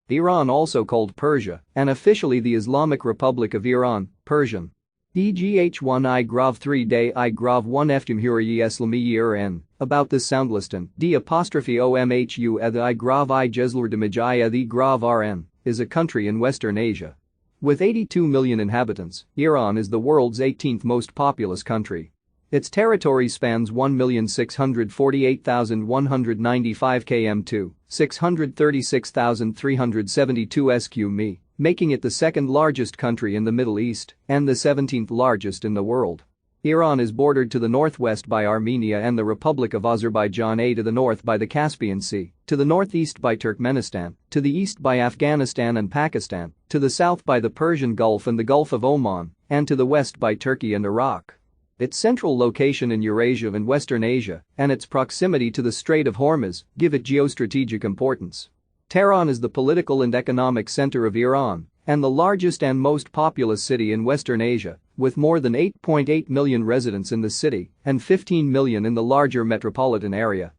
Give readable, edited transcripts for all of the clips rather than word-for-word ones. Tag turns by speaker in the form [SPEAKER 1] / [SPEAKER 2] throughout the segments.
[SPEAKER 1] Iran, also called Persia, and officially the Islamic Republic of Iran, Persian. EGH1 Igrav 3 Day Igrav 1 F Jomhuri-ye Eslāmi-ye Irān. About this soundlisten, d'OMHU the Igrav dʒomhuː́ऱije the Igrav RN is a country in Western Asia. With 82 million inhabitants, Iran is the world's 18th most populous country. Its territory spans 1,648,195 km2, 636,372 sq.mi, making it the second largest country in the Middle East and the 17th largest in the world. Iran is bordered to the northwest by Armenia and the Republic of Azerbaijan, to the north by the Caspian Sea, to the northeast by Turkmenistan, to the east by Afghanistan and Pakistan, to the south by the Persian Gulf and the Gulf of Oman, and to the west by Turkey and Iraq. Its central location in Eurasia and Western Asia and its proximity to the Strait of Hormuz give it geostrategic importance. Tehran is the political and economic center of Iran and the largest and most populous city in Western Asia, with more than 8.8 million residents in the city and 15 million in the larger metropolitan area.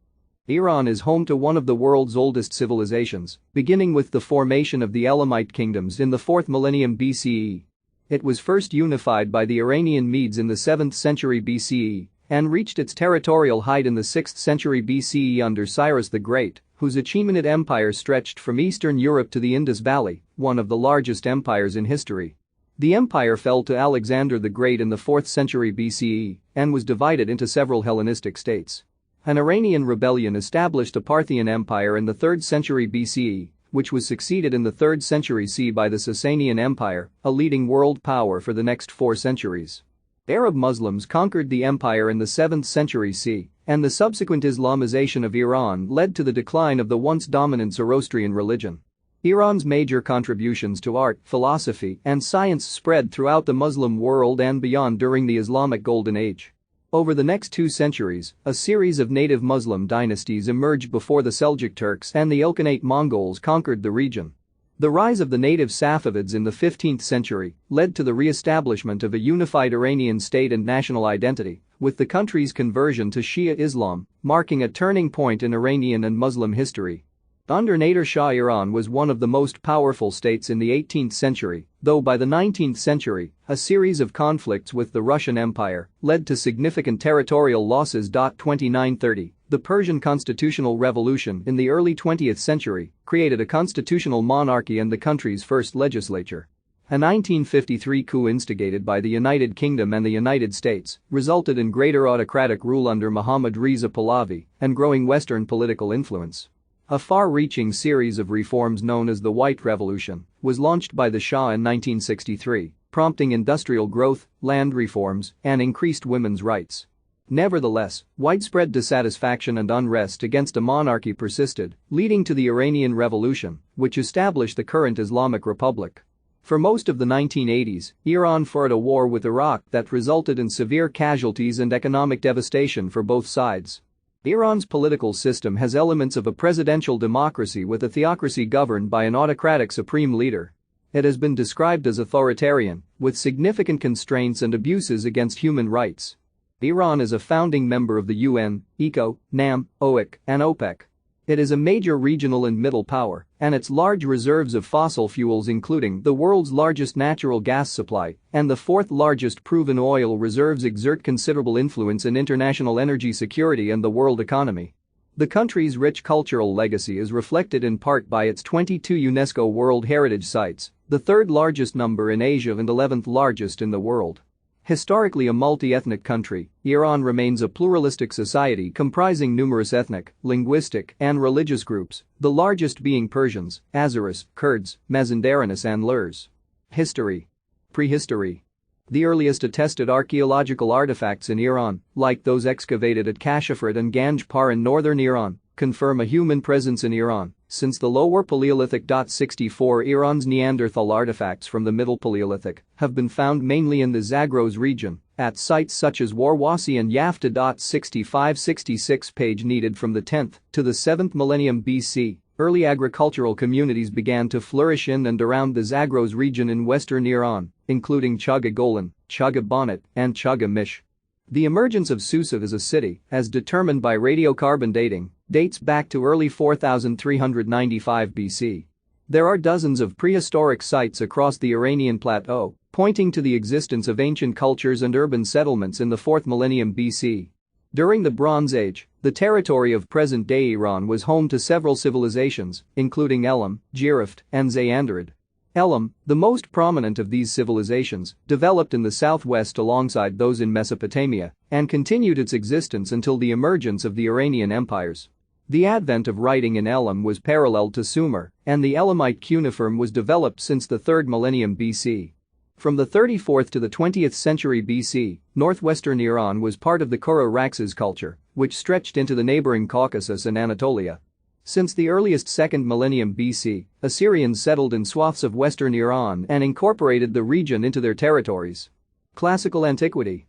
[SPEAKER 1] Iran is home to one of the world's oldest civilizations, beginning with the formation of the Elamite kingdoms in the 4th millennium BCE. It was first unified by the Iranian Medes in the 7th century BCE and reached its territorial height in the 6th century BCE under Cyrus the Great, whose Achaemenid Empire stretched from Eastern Europe to the Indus Valley, one of the largest empires in history. The empire fell to Alexander the Great in the 4th century BCE and was divided into several Hellenistic states. An Iranian rebellion established a Parthian empire in the 3rd century BCE, which was succeeded in the 3rd century CE by the Sasanian Empire, a leading world power for the next 4 centuries. Arab Muslims conquered the empire in the 7th century CE, and the subsequent Islamization of Iran led to the decline of the once dominant Zoroastrian religion. Iran's major contributions to art, philosophy, and science spread throughout the Muslim world and beyond during the Islamic Golden Age. Over the next 2 centuries, a series of native Muslim dynasties emerged before the Seljuk Turks and the Ilkhanate Mongols conquered the region. The rise of the native Safavids in the 15th century led to the re-establishment of a unified Iranian state and national identity, with the country's conversion to Shia Islam marking a turning point in Iranian and Muslim history. Under Nader Shah, Iran was one of the most powerful states in the 18th century, though by the 19th century, a series of conflicts with the Russian Empire led to significant territorial losses. 2930, the Persian constitutional revolution in the early 20th century created a constitutional monarchy and the country's first legislature. A 1953 coup instigated by the United Kingdom and the United States resulted in greater autocratic rule under Mohammad Reza Pahlavi and growing Western political influence. A far-reaching series of reforms known as the White Revolution was launched by the Shah in 1963, prompting industrial growth, land reforms, and increased women's rights. Nevertheless, widespread dissatisfaction and unrest against a monarchy persisted, leading to the Iranian Revolution, which established the current Islamic Republic. For most of the 1980s, Iran fought a war with Iraq that resulted in severe casualties and economic devastation for both sides. Iran's political system has elements of a presidential democracy with a theocracy governed by an autocratic supreme leader. It has been described as authoritarian, with significant constraints and abuses against human rights. Iran is a founding member of the UN, ECO, NAM, OIC, and OPEC. It is a major regional and middle power, and its large reserves of fossil fuels, including the world's largest natural gas supply and the 4th largest proven oil reserves, exert considerable influence in international energy security and the world economy. The country's rich cultural legacy is reflected in part by its 22 UNESCO World Heritage Sites, the 3rd largest number in Asia and 11th largest in the world. Historically a multi-ethnic country, Iran remains a pluralistic society comprising numerous ethnic, linguistic, and religious groups, the largest being Persians, Azeris, Kurds, Mazandaranis and Lurs. History. Prehistory. The earliest attested archaeological artifacts in Iran, like those excavated at Kashafrit and Ganjpur in northern Iran, confirm a human presence in Iran since the Lower Paleolithic. 64 Iran's Neanderthal artifacts from the Middle Paleolithic have been found mainly in the Zagros region, at sites such as Warwasi and Yafta. 65-66 page needed from the 10th to the 7th millennium BC. Early agricultural communities began to flourish in and around the Zagros region in western Iran, including Chagha Golan, Chagha Bonnet, and Chagha Mish. The emergence of Susa as a city, as determined by radiocarbon dating, dates back to early 4395 BC. There are dozens of prehistoric sites across the Iranian plateau, pointing to the existence of ancient cultures and urban settlements in the 4th millennium BC. During the Bronze Age, the territory of present-day Iran was home to several civilizations, including Elam, Girift, and Zayandarid. Elam, the most prominent of these civilizations, developed in the southwest alongside those in Mesopotamia and continued its existence until the emergence of the Iranian empires. The advent of writing in Elam was parallel to Sumer, and the Elamite cuneiform was developed since the 3rd millennium BC. From the 34th to the 20th century BC, northwestern Iran was part of the Kura-Araxes culture, which stretched into the neighboring Caucasus and Anatolia. Since the earliest 2nd millennium BC, Assyrians settled in swaths of western Iran and incorporated the region into their territories. Classical antiquity.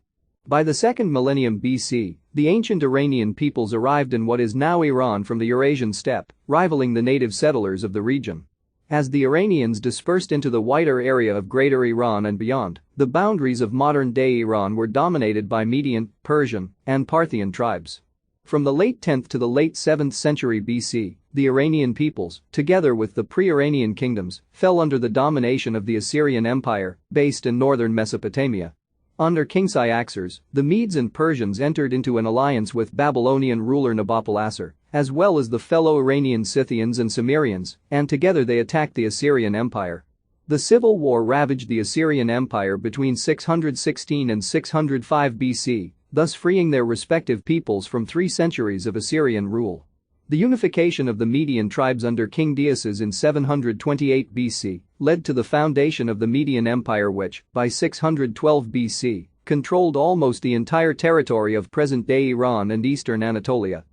[SPEAKER 1] By the 2nd millennium BC, the ancient Iranian peoples arrived in what is now Iran from the Eurasian steppe, rivaling the native settlers of the region. As the Iranians dispersed into the wider area of Greater Iran and beyond, the boundaries of modern-day Iran were dominated by Median, Persian, and Parthian tribes. From the late 10th to the late 7th century BC, the Iranian peoples, together with the pre-Iranian kingdoms, fell under the domination of the Assyrian Empire, based in northern Mesopotamia. Under King Cyaxares, the Medes and Persians entered into an alliance with Babylonian ruler Nabopolassar, as well as the fellow Iranian Scythians and Cimmerians, and together they attacked the Assyrian Empire. The civil war ravaged the Assyrian Empire between 616 and 605 BC, thus freeing their respective peoples from 3 centuries of Assyrian rule. The unification of the Median tribes under King Deioces in 728 BC led to the foundation of the Median Empire which, by 612 BC, controlled almost the entire territory of present-day Iran and eastern Anatolia.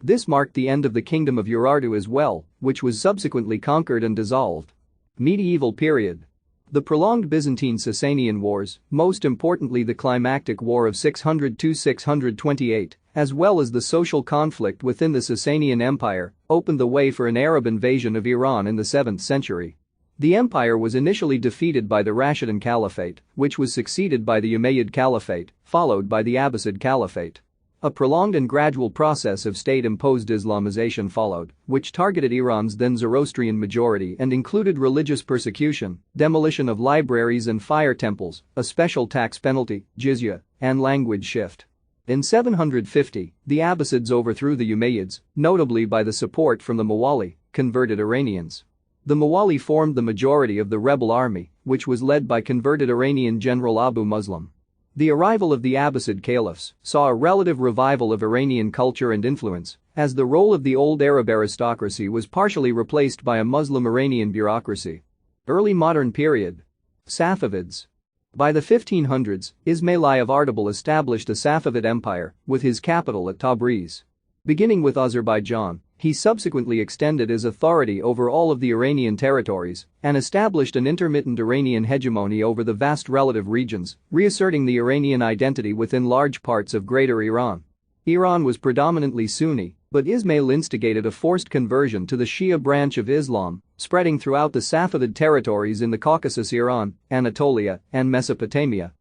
[SPEAKER 1] This marked the end of the kingdom of Urartu as well, which was subsequently conquered and dissolved. Medieval period. The prolonged Byzantine-Sasanian wars, most importantly the climactic war of 602-628, as well as the social conflict within the Sasanian Empire, opened the way for an Arab invasion of Iran in the 7th century. The empire was initially defeated by the Rashidun Caliphate, which was succeeded by the Umayyad Caliphate, followed by the Abbasid Caliphate. A prolonged and gradual process of state-imposed Islamization followed, which targeted Iran's then Zoroastrian majority and included religious persecution, demolition of libraries and fire temples, a special tax penalty, jizya, and language shift. In 750, the Abbasids overthrew the Umayyads, notably by the support from the Mawali, converted Iranians. The Mawali formed the majority of the rebel army, which was led by converted Iranian general Abu Muslim. The arrival of the Abbasid caliphs saw a relative revival of Iranian culture and influence, as the role of the old Arab aristocracy was partially replaced by a Muslim Iranian bureaucracy. Early modern period. Safavids. By the 1500s, Ismail I of Ardabil established a Safavid empire, with his capital at Tabriz. Beginning with Azerbaijan, he subsequently extended his authority over all of the Iranian territories and established an intermittent Iranian hegemony over the vast relative regions, reasserting the Iranian identity within large parts of Greater Iran. Iran was predominantly Sunni, but Ismail instigated a forced conversion to the Shia branch of Islam, spreading throughout the Safavid territories in the Caucasus, Iran, Anatolia, and Mesopotamia.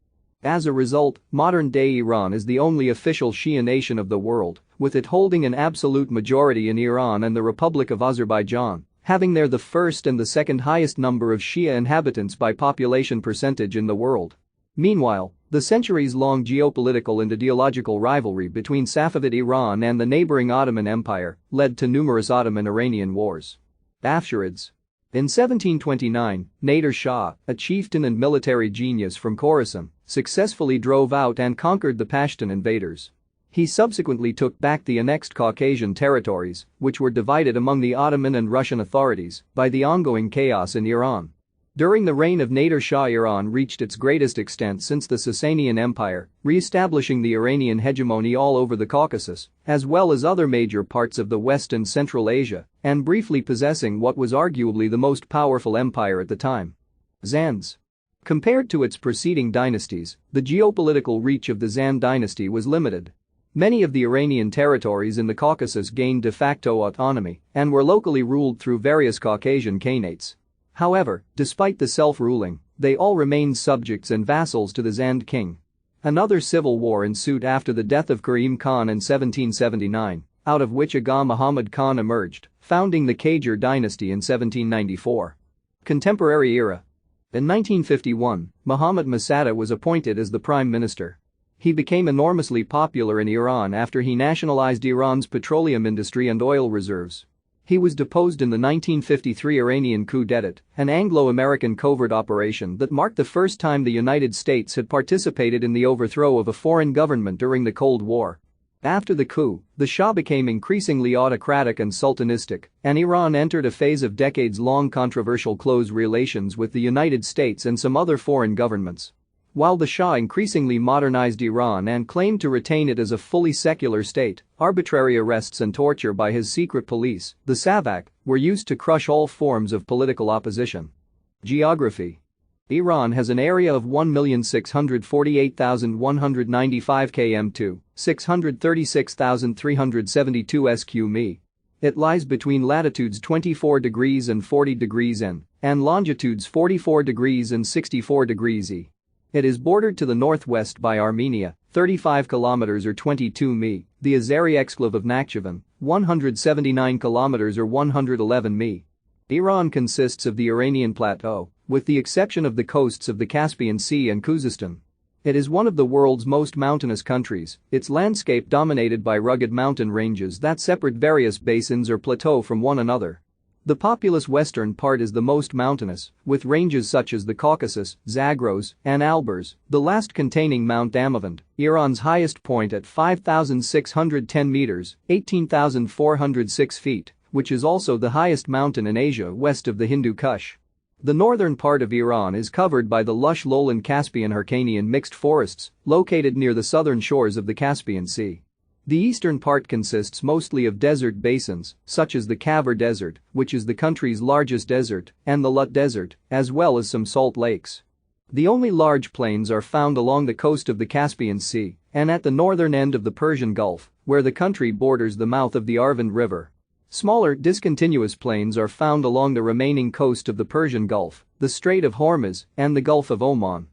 [SPEAKER 1] As a result, modern-day Iran is the only official Shia nation of the world, with it holding an absolute majority in Iran and the Republic of Azerbaijan, having there the first and the second highest number of Shia inhabitants by population percentage in the world. Meanwhile, the centuries-long geopolitical and ideological rivalry between Safavid Iran and the neighboring Ottoman Empire led to numerous Ottoman-Iranian wars. Afsharids. In 1729, Nader Shah, a chieftain and military genius from Khorasan, successfully drove out and conquered the Pashtun invaders. He subsequently took back the annexed Caucasian territories, which were divided among the Ottoman and Russian authorities by the ongoing chaos in Iran. During the reign of Nader Shah, Iran reached its greatest extent since the Sasanian Empire, re-establishing the Iranian hegemony all over the Caucasus, as well as other major parts of the West and Central Asia, and briefly possessing what was arguably the most powerful empire at the time. Zands. Compared to its preceding dynasties, the geopolitical reach of the Zand dynasty was limited. Many of the Iranian territories in the Caucasus gained de facto autonomy and were locally ruled through various Caucasian khanates. However, despite the self-ruling, they all remained subjects and vassals to the Zand king. Another civil war ensued after the death of Karim Khan in 1779, out of which Aga Muhammad Khan emerged, founding the Qajar dynasty in 1794. Contemporary era. In 1951, Mohammad Masada was appointed as the prime minister. He became enormously popular in Iran after he nationalized Iran's petroleum industry and oil reserves. He was deposed in the 1953 Iranian coup d'état, an Anglo-American covert operation that marked the first time the United States had participated in the overthrow of a foreign government during the Cold War. After the coup, the Shah became increasingly autocratic and sultanistic, and Iran entered a phase of decades-long controversial close relations with the United States and some other foreign governments. While the Shah increasingly modernized Iran and claimed to retain it as a fully secular state, arbitrary arrests and torture by his secret police, the Savak, were used to crush all forms of political opposition. Geography. Iran has an area of 1,648,195 km2, 636,372 sq.mi. It lies between latitudes 24 degrees and 40 degrees N and longitudes 44 degrees and 64 degrees E. It is bordered to the northwest by Armenia, 35 kilometers or 22 mi, the Azeri exclave of Nakhchivan, 179 kilometers or 111 mi. Iran consists of the Iranian plateau, with the exception of the coasts of the Caspian Sea and Khuzestan. It is one of the world's most mountainous countries, its landscape dominated by rugged mountain ranges that separate various basins or plateaux from one another. The populous western part is the most mountainous, with ranges such as the Caucasus, Zagros, and Alborz, the last containing Mount Damavand, Iran's highest point at 5,610 meters, 18,406 feet, which is also the highest mountain in Asia west of the Hindu Kush. The northern part of Iran is covered by the lush lowland Caspian-Hyrcanian mixed forests, located near the southern shores of the Caspian Sea. The eastern part consists mostly of desert basins, such as the Kavr Desert, which is the country's largest desert, and the Lut Desert, as well as some salt lakes. The only large plains are found along the coast of the Caspian Sea and at the northern end of the Persian Gulf, where the country borders the mouth of the Arvand River. Smaller, discontinuous plains are found along the remaining coast of the Persian Gulf, the Strait of Hormuz, and the Gulf of Oman.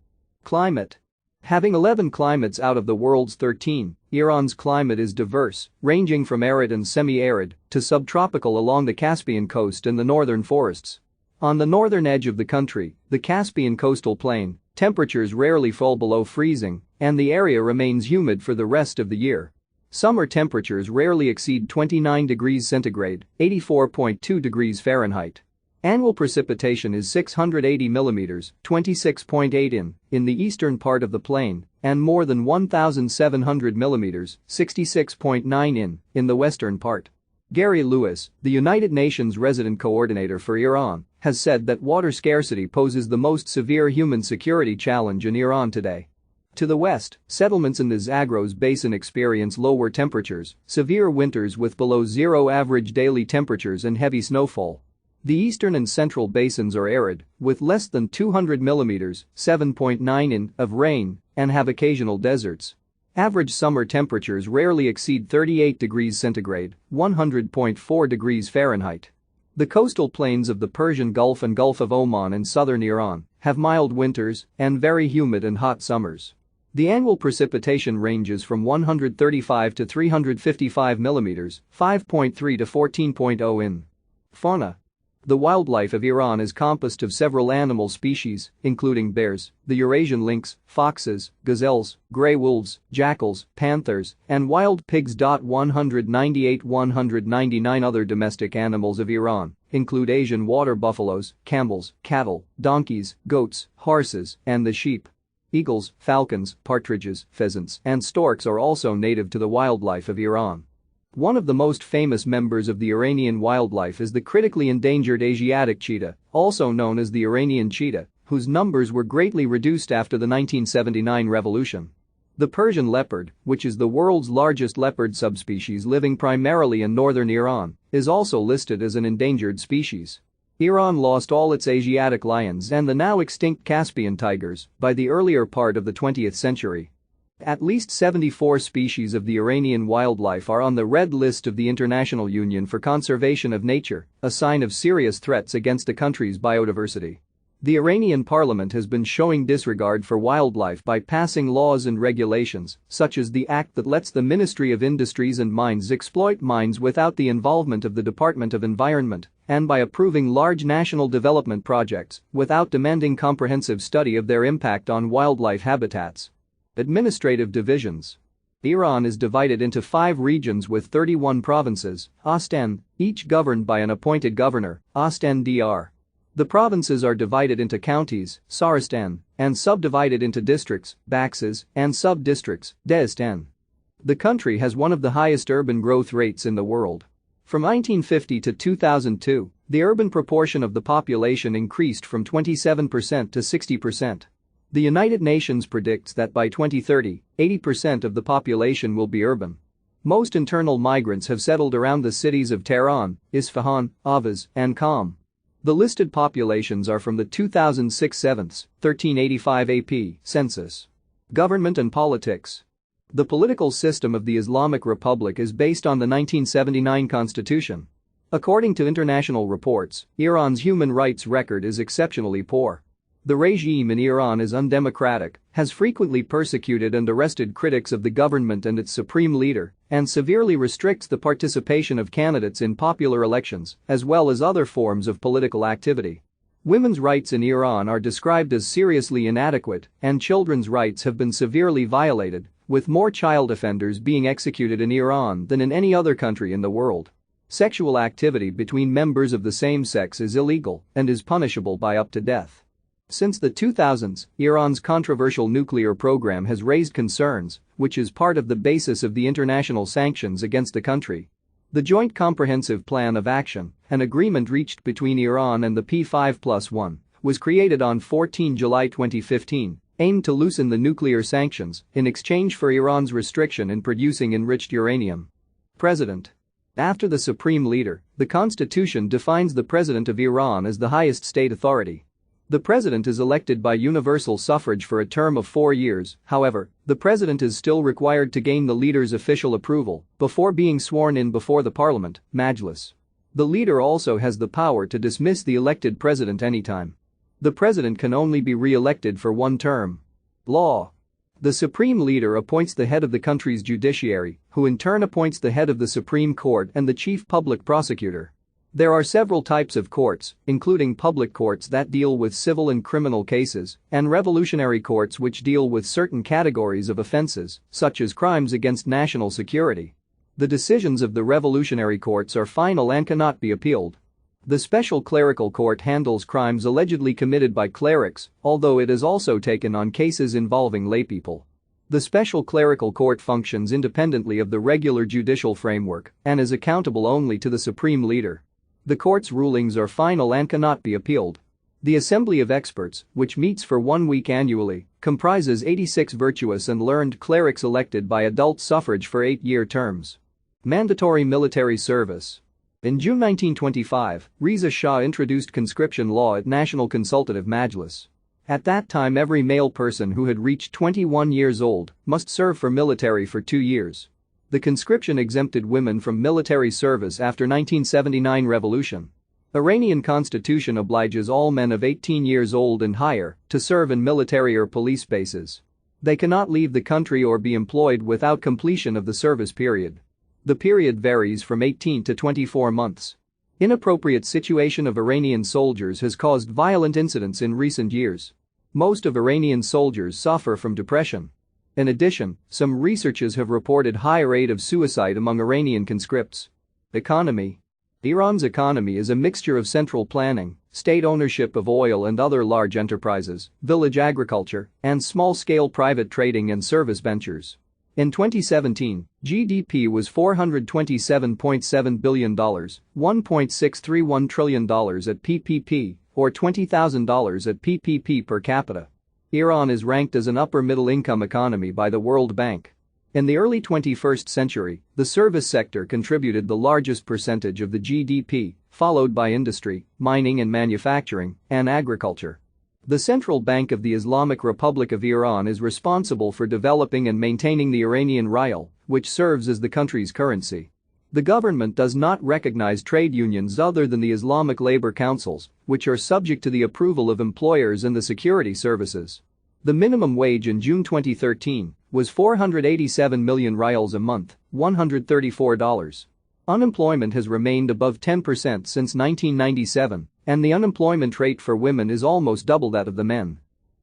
[SPEAKER 1] Climate. Having 11 climates out of the world's 13, Iran's climate is diverse, ranging from arid and semi-arid to subtropical along the Caspian coast and the northern forests. On the northern edge of the country, the Caspian coastal plain, temperatures rarely fall below freezing, and the area remains humid for the rest of the year. Summer temperatures rarely exceed 29 degrees centigrade, 84.2 degrees Fahrenheit. Annual precipitation is 680 mm, 26.8 in the eastern part of the plain, and more than 1,700 mm, 66.9 in the western part. Gary Lewis, the United Nations resident coordinator for Iran, has said that water scarcity poses the most severe human security challenge in Iran today. To the west, settlements in the Zagros basin experience lower temperatures, severe winters with below zero average daily temperatures and heavy snowfall. The eastern and central basins are arid, with less than 200 mm, 7.9 in, of rain, and have occasional deserts. Average summer temperatures rarely exceed 38 degrees centigrade, 100.4 degrees Fahrenheit. The coastal plains of the Persian Gulf and Gulf of Oman in southern Iran have mild winters and very humid and hot summers. The annual precipitation ranges from 135 to 355 mm, 5.3 to 14.0 in. Fauna. The wildlife of Iran is composed of several animal species, including bears, the Eurasian lynx, foxes, gazelles, gray wolves, jackals, panthers, and wild pigs. 198-199 other domestic animals of Iran include Asian water buffaloes, camels, cattle, donkeys, goats, horses, and the sheep. Eagles, falcons, partridges, pheasants, and storks are also native to the wildlife of Iran. One of the most famous members of the Iranian wildlife is the critically endangered Asiatic cheetah, also known as the Iranian cheetah, whose numbers were greatly reduced after the 1979 revolution. The Persian leopard, which is the world's largest leopard subspecies living primarily in northern Iran, is also listed as an endangered species. Iran lost all its Asiatic lions and the now extinct Caspian tigers by the earlier part of the 20th century. At least 74 species of the Iranian wildlife are on the Red List of the International Union for Conservation of Nature, a sign of serious threats against the country's biodiversity. The Iranian parliament has been showing disregard for wildlife by passing laws and regulations, such as the act that lets the Ministry of Industries and Mines exploit mines without the involvement of the Department of Environment, and by approving large national development projects without demanding comprehensive study of their impact on wildlife habitats. Administrative divisions. Iran is divided into 5 regions with 31 provinces, Ostan, each governed by an appointed governor, Ostan Dr. The provinces are divided into counties, Saristan, and subdivided into districts, Baxes, and sub-districts, Dezhestan. The country has one of the highest urban growth rates in the world. From 1950 to 2002, the urban proportion of the population increased from 27% to 60%. The United Nations predicts that by 2030, 80% of the population will be urban. Most internal migrants have settled around the cities of Tehran, Isfahan, Ahvaz, and Qom. The listed populations are from the 2006 1385 AP census. Government and politics. The political system of the Islamic Republic is based on the 1979 constitution. According to international reports, Iran's human rights record is exceptionally poor. The regime in Iran is undemocratic, has frequently persecuted and arrested critics of the government and its supreme leader, and severely restricts the participation of candidates in popular elections, as well as other forms of political activity. Women's rights in Iran are described as seriously inadequate, and children's rights have been severely violated, with more child offenders being executed in Iran than in any other country in the world. Sexual activity between members of the same sex is illegal and is punishable by up to death. Since the 2000s, Iran's controversial nuclear program has raised concerns, which is part of the basis of the international sanctions against the country. The Joint Comprehensive Plan of Action, an agreement reached between Iran and the P5+1, was created on 14 July 2015, aimed to loosen the nuclear sanctions in exchange for Iran's restriction in producing enriched uranium. President. After the supreme leader, the constitution defines the president of Iran as the highest state authority. The president is elected by universal suffrage for a term of 4 years, however, the president is still required to gain the leader's official approval before being sworn in before the parliament, Majlis. The leader also has the power to dismiss the elected president anytime. The president can only be re-elected for 1 term. Law. The supreme leader appoints the head of the country's judiciary, who in turn appoints the head of the Supreme Court and the chief public prosecutor. There are several types of courts, including public courts that deal with civil and criminal cases, and revolutionary courts which deal with certain categories of offenses, such as crimes against national security. The decisions of the revolutionary courts are final and cannot be appealed. The Special Clerical Court handles crimes allegedly committed by clerics, although it has also taken on cases involving laypeople. The Special Clerical Court functions independently of the regular judicial framework and is accountable only to the supreme leader. The court's rulings are final and cannot be appealed. The Assembly of Experts, which meets for 1 week annually, comprises 86 virtuous and learned clerics elected by adult suffrage for 8-year terms. Mandatory military service. In June 1925, Reza Shah introduced conscription law at National Consultative Majlis. At that time, every male person who had reached 21 years old must serve for military for 2 years. The conscription exempted women from military service after 1979 revolution. Iranian constitution obliges all men of 18 years old and higher to serve in military or police bases. They cannot leave the country or be employed without completion of the service period. The period varies from 18 to 24 months. Inappropriate situation of Iranian soldiers has caused violent incidents in recent years. Most of Iranian soldiers suffer from depression. In addition, some researchers have reported high rate of suicide among Iranian conscripts. Economy. Iran's economy is a mixture of central planning, state ownership of oil and other large enterprises, village agriculture, and small-scale private trading and service ventures. In 2017, GDP was $427.7 billion, $1.631 trillion at PPP, or $20,000 at PPP per capita. Iran is ranked as an upper-middle-income economy by the World Bank. In the early 21st century, the service sector contributed the largest percentage of the GDP, followed by industry, mining and manufacturing, and agriculture. The Central Bank of the Islamic Republic of Iran is responsible for developing and maintaining the Iranian rial, which serves as the country's currency. The government does not recognize trade unions other than the Islamic labor councils, which are subject to the approval of employers and the security services. The minimum wage in June 2013 was 487 million rials a month, $134. Unemployment has remained above 10% since 1997, and the unemployment rate for women is almost double that of the men.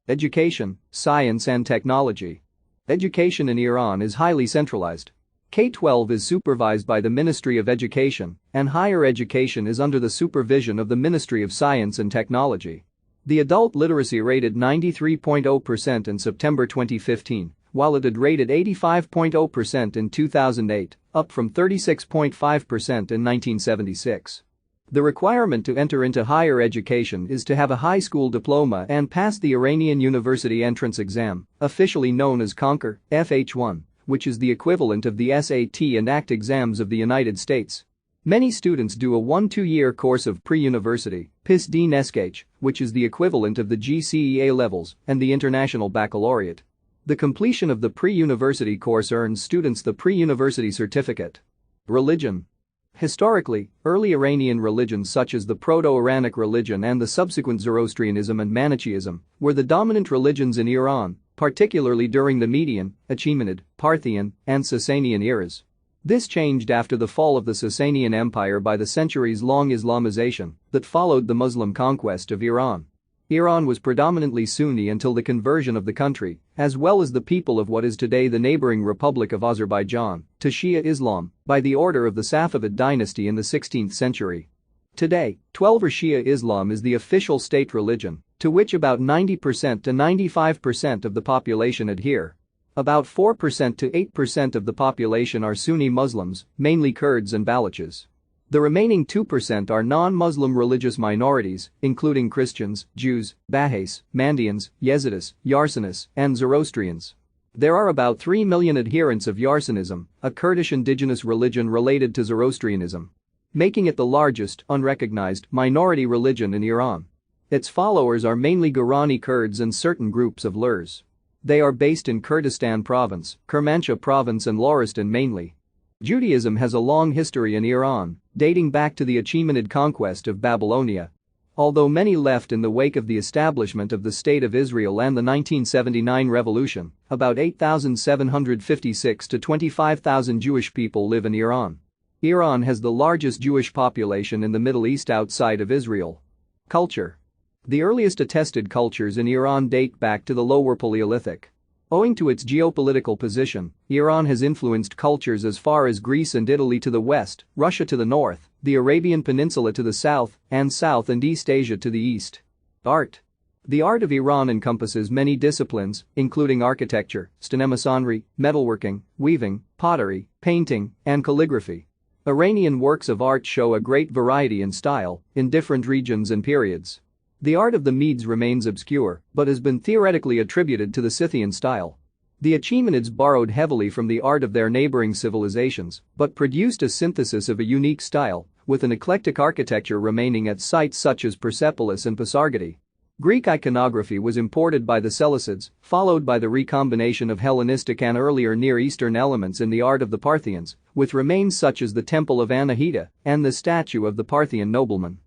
[SPEAKER 1] Education, science and technology. Education in Iran is highly centralized. K-12 is supervised by the Ministry of Education, and higher education is under the supervision of the Ministry of Science and Technology. The adult literacy rate at 93.0% in September 2015, while it had rated 85.0% in 2008, up from 36.5% in 1976. The requirement to enter into higher education is to have a high school diploma and pass the Iranian University Entrance Exam, officially known as Conquer, FH1, which is the equivalent of the SAT and ACT exams of the United States. Many students do a 1-2-year course of pre-university, PIS-D-NESCH, which is the equivalent of the GCE A-levels and the International Baccalaureate. The completion of the pre-university course earns students the pre-university certificate. Religion. Historically, early Iranian religions such as the Proto-Iranic religion and the subsequent Zoroastrianism and Manichaeism were the dominant religions in Iran, particularly during the Median, Achaemenid, Parthian, and Sasanian eras. This changed after the fall of the Sasanian Empire by the centuries-long Islamization that followed the Muslim conquest of Iran. Iran was predominantly Sunni until the conversion of the country, as well as the people of what is today the neighboring Republic of Azerbaijan, to Shia Islam by the order of the Safavid dynasty in the 16th century. Today, Twelver Shia Islam is the official state religion, to which about 90% to 95% of the population adhere. About 4% to 8% of the population are Sunni Muslims, mainly Kurds and Balochis. The remaining 2% are non-Muslim religious minorities, including Christians, Jews, Bahais, Mandaeans, Yazidis, Yarsanis, and Zoroastrians. There are about 3 million adherents of Yarsanism, a Kurdish indigenous religion related to Zoroastrianism, making it the largest, unrecognized, minority religion in Iran. Its followers are mainly Gorani Kurds and certain groups of Lurs. They are based in Kurdistan Province, Kermanshah Province and Loristan mainly. Judaism has a long history in Iran, dating back to the Achaemenid conquest of Babylonia. Although many left in the wake of the establishment of the State of Israel and the 1979 revolution, about 8,756 to 25,000 Jewish people live in Iran. Iran has the largest Jewish population in the Middle East outside of Israel. Culture. The earliest attested cultures in Iran date back to the Lower Paleolithic. Owing to its geopolitical position, Iran has influenced cultures as far as Greece and Italy to the west, Russia to the north, the Arabian Peninsula to the south, and South and East Asia to the east. Art. The art of Iran encompasses many disciplines, including architecture, stenomasonry, metalworking, weaving, pottery, painting, and calligraphy. Iranian works of art show a great variety in style, in different regions and periods. The art of the Medes remains obscure, but has been theoretically attributed to the Scythian style. The Achaemenids borrowed heavily from the art of their neighboring civilizations, but produced a synthesis of a unique style, with an eclectic architecture remaining at sites such as Persepolis and Pasargadae. Greek iconography was imported by the Seleucids, followed by the recombination of Hellenistic and earlier Near Eastern elements in the art of the Parthians, with remains such as the Temple of Anahita and the statue of the Parthian nobleman.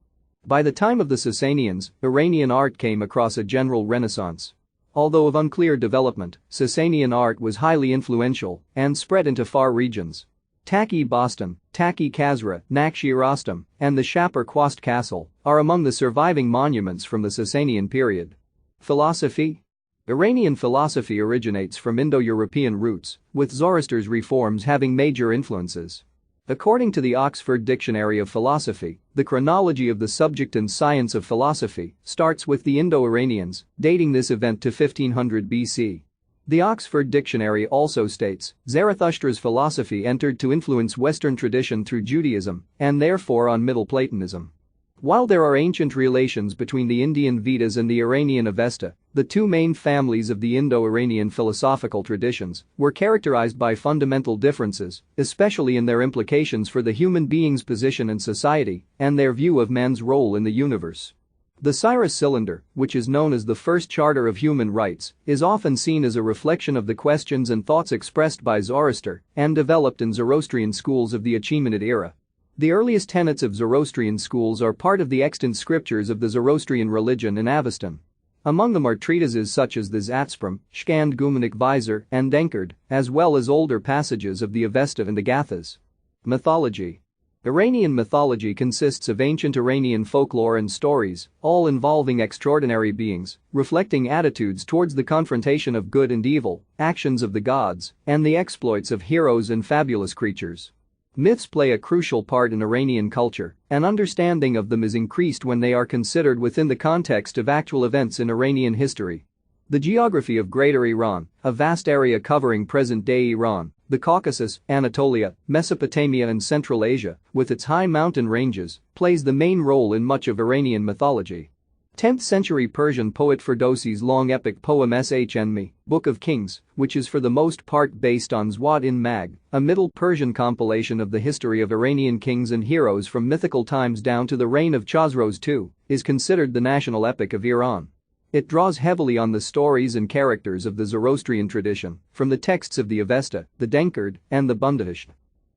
[SPEAKER 1] By the time of the Sasanians, Iranian art came across a general renaissance. Although of unclear development, Sasanian art was highly influential and spread into far regions. Taki-Bostan, Taki-Kazra, Nakshi-Rostam, and the Shapur-Khwast Castle are among the surviving monuments from the Sasanian period. Philosophy. Iranian philosophy originates from Indo-European roots, with Zoroaster's reforms having major influences. According to the Oxford Dictionary of Philosophy, the chronology of the subject and science of philosophy starts with the Indo-Iranians, dating this event to 1500 BC. The Oxford Dictionary also states, Zarathustra's philosophy entered to influence Western tradition through Judaism, and therefore on Middle Platonism. While there are ancient relations between the Indian Vedas and the Iranian Avesta, the two main families of the Indo-Iranian philosophical traditions were characterized by fundamental differences, especially in their implications for the human being's position in society and their view of man's role in the universe. The Cyrus Cylinder, which is known as the first charter of human rights, is often seen as a reflection of the questions and thoughts expressed by Zoroaster and developed in Zoroastrian schools of the Achaemenid era. The earliest tenets of Zoroastrian schools are part of the extant scriptures of the Zoroastrian religion in Avestan. Among them are treatises such as the Zatspram, Shkand Gumanik Visor, and Denkard, as well as older passages of the Avesta and the Gathas. Mythology. Iranian mythology consists of ancient Iranian folklore and stories, all involving extraordinary beings, reflecting attitudes towards the confrontation of good and evil, actions of the gods, and the exploits of heroes and fabulous creatures. Myths play a crucial part in Iranian culture, and understanding of them is increased when they are considered within the context of actual events in Iranian history. The geography of Greater Iran, a vast area covering present-day Iran, the Caucasus, Anatolia, Mesopotamia and Central Asia, with its high mountain ranges, plays the main role in much of Iranian mythology. 10th century Persian poet Ferdowsi's long epic poem Sh-Enmi, Book of Kings, which is for the most part based on Zwad-in-Mag, a Middle Persian compilation of the history of Iranian kings and heroes from mythical times down to the reign of Chosroes II, is considered the national epic of Iran. It draws heavily on the stories and characters of the Zoroastrian tradition, from the texts of the Avesta, the Denkard, and the Bundahishn.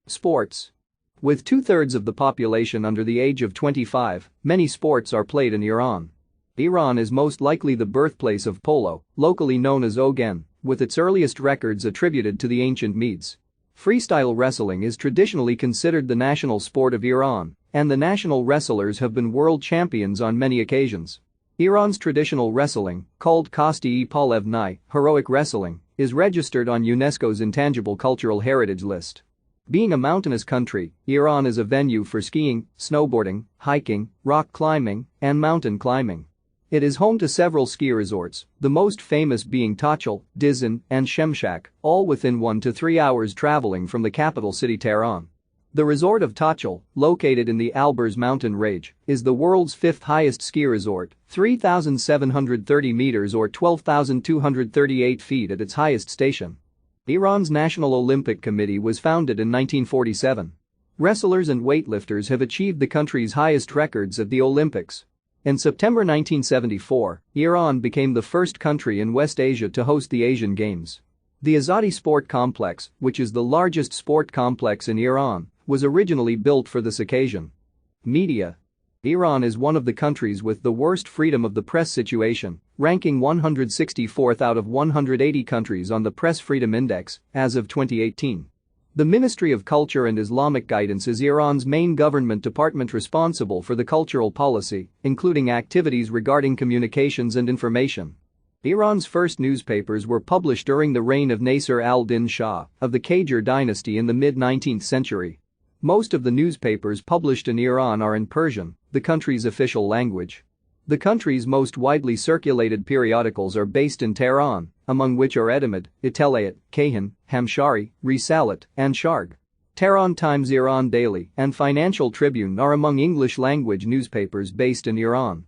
[SPEAKER 1] Sports. With two-thirds of the population under the age of 25, many sports are played in Iran. Iran is most likely the birthplace of polo, locally known as Ogen, with its earliest records attributed to the ancient Medes. Freestyle wrestling is traditionally considered the national sport of Iran, and the national wrestlers have been world champions on many occasions. Iran's traditional wrestling, called Kosti-e-Palevnai, heroic wrestling, is registered on UNESCO's Intangible Cultural Heritage List. Being a mountainous country, Iran is a venue for skiing, snowboarding, hiking, rock climbing, and mountain climbing. It is home to several ski resorts, the most famous being Tochal, Dizin, and Shemshak, all within 1 to 3 hours traveling from the capital city Tehran. The resort of Tochal, located in the Alborz mountain range, is the world's 5th highest ski resort, 3,730 meters or 12,238 feet at its highest station. Iran's National Olympic Committee was founded in 1947. Wrestlers and weightlifters have achieved the country's highest records at the Olympics. In September 1974, Iran became the first country in West Asia to host the Asian Games. The Azadi Sport Complex, which is the largest sport complex in Iran, was originally built for this occasion. Media. Iran is one of the countries with the worst freedom of the press situation, ranking 164th out of 180 countries on the Press Freedom Index as of 2018. The Ministry of Culture and Islamic Guidance is Iran's main government department responsible for the cultural policy, including activities regarding communications and information. Iran's first newspapers were published during the reign of Nasir al-Din Shah of the Qajar dynasty in the mid-19th century. Most of the newspapers published in Iran are in Persian, the country's official language. The country's most widely circulated periodicals are based in Tehran, among which are Etemad, Itelayat, Kayhan, Hamshari, Risalat, and Sharg. Tehran Times, Iran Daily, and Financial Tribune are among English-language newspapers based in Iran.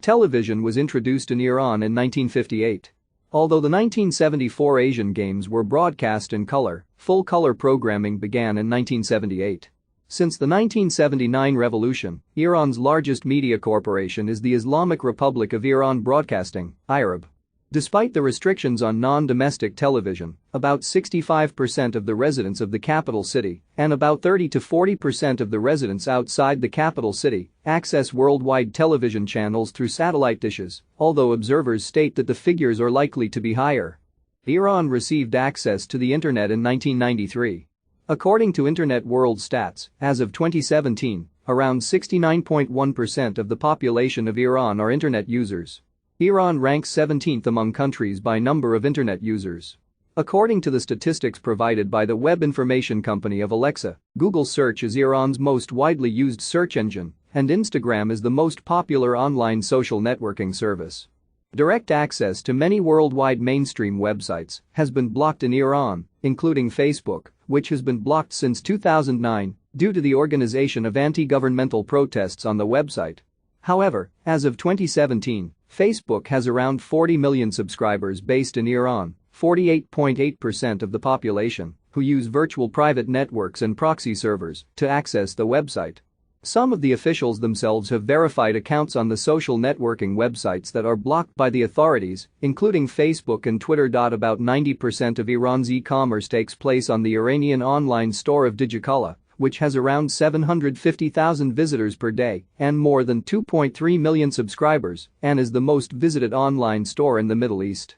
[SPEAKER 1] Television was introduced in Iran in 1958. Although the 1974 Asian Games were broadcast in color, full-color programming began in 1978. Since the 1979 revolution, Iran's largest media corporation is the Islamic Republic of Iran Broadcasting, IRIB. Despite the restrictions on non-domestic television, about 65% of the residents of the capital city and about 30 to 40% of the residents outside the capital city access worldwide television channels through satellite dishes, although observers state that the figures are likely to be higher. Iran received access to the internet in 1993. According to Internet World Stats, as of 2017, around 69.1% of the population of Iran are internet users. Iran ranks 17th among countries by number of internet users. According to the statistics provided by the web information company of Alexa, Google Search is Iran's most widely used search engine, and Instagram is the most popular online social networking service. Direct access to many worldwide mainstream websites has been blocked in Iran, including Facebook, which has been blocked since 2009 due to the organization of anti-governmental protests on the website. However, as of 2017, Facebook has around 40 million subscribers based in Iran, 48.8% of the population, who use virtual private networks and proxy servers to access the website. Some of the officials themselves have verified accounts on the social networking websites that are blocked by the authorities, including Facebook and Twitter. About 90% of Iran's e-commerce takes place on the Iranian online store of dʒomhuːɪ, which has around 750,000 visitors per day and more than 2.3 million subscribers and is the most visited online store in the Middle East.